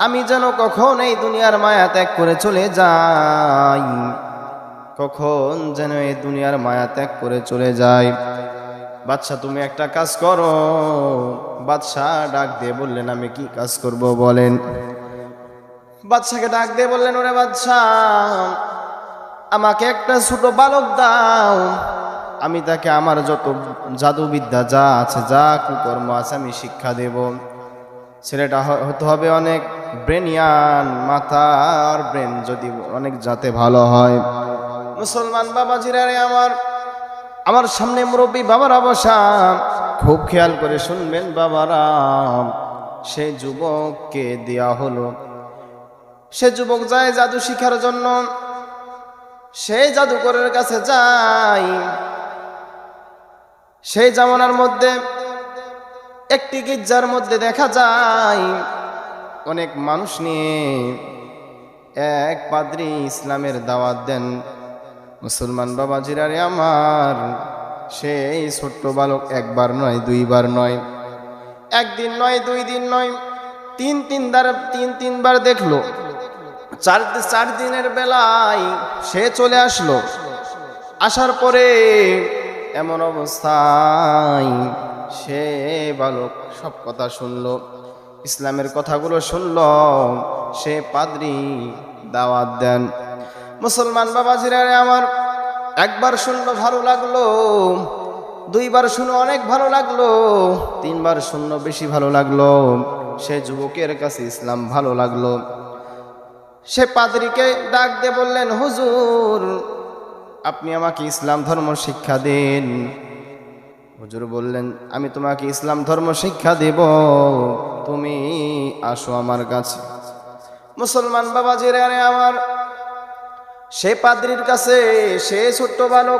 আমি যেন কখন এই দুনিয়ার মায়া ত্যাগ করে চলে যাই, কখন যেন এই দুনিয়ার মায়া ত্যাগ করে চলে যাই। বাদশা তুমি একটা কাজ করো। বাদশাহ ডাক দিয়ে বললেন, আমি কি কাজ করব বলেন। বাদশাকে ডাক দিয়ে বললেন, ওরে বাদশাহ, আমাকে একটা ছোট বালক দাও, আমি তাকে আমার যত জাদুবিদ্যা যা আছে, যা কুকর্ম আছে আমি শিক্ষা দেব। ছেলেটা হতে হবে অনেক ব্রেনিয়ান, মাথার ব্রেন যদি অনেক যাতে ভালো হয়। মুসলমান বাবাজিরা রে আমার সামনে মুরব্বী বাবারা বসা, খুব খেয়াল করে শুনবেন বাবারা। সে যুবককে দেয়া হলো, সে যুবক যায় জাদু শিখার জন্য, সেই জাদুকরের কাছে যায়। সেই জামানার মধ্যে একটি গির্জার মধ্যে দেখা যায় অনেক মানুষ নিয়ে এক পাদ্রী ইসলামের দাওয়াত দেন। মুসলমান বাবাজিরা রে আমার, সেই ছোট্ট বালক একবার নয়, দুইবার নয়, একদিন নয়, দুই দিন নয়, তিনবার দেখলো। চার দিনের বেলায় সে চলে আসলো। আসার পরে এমন অবস্থায় সে বালক সব কথা শুনলো, ইসলামের কথাগুলো শুনলো। সে পাদ্রী দাওয়াত দেন। মুসলমান বাবাজিরা আমার, একবার শুনলো ভালো লাগলো, দুইবার শুনো অনেক ভালো লাগলো, তিনবার শুনলো বেশি ভালো লাগলো। সে যুবকের কাছে ইসলাম ভালো লাগলো। সে পাদ্রীকে ডাক দিয়ে বললেন, হুজুর, আপনি আমাকে ইসলাম ধর্ম শিক্ষা দিন। হুজুর বললেন, আমি তোমাকে ইসলাম ধর্ম শিক্ষা দেব, তুমি আসো আমার কাছে। মুসলমান বাবাজিরা আমার, সে পাদ্রীর কাছে, সে ছোট্ট বালক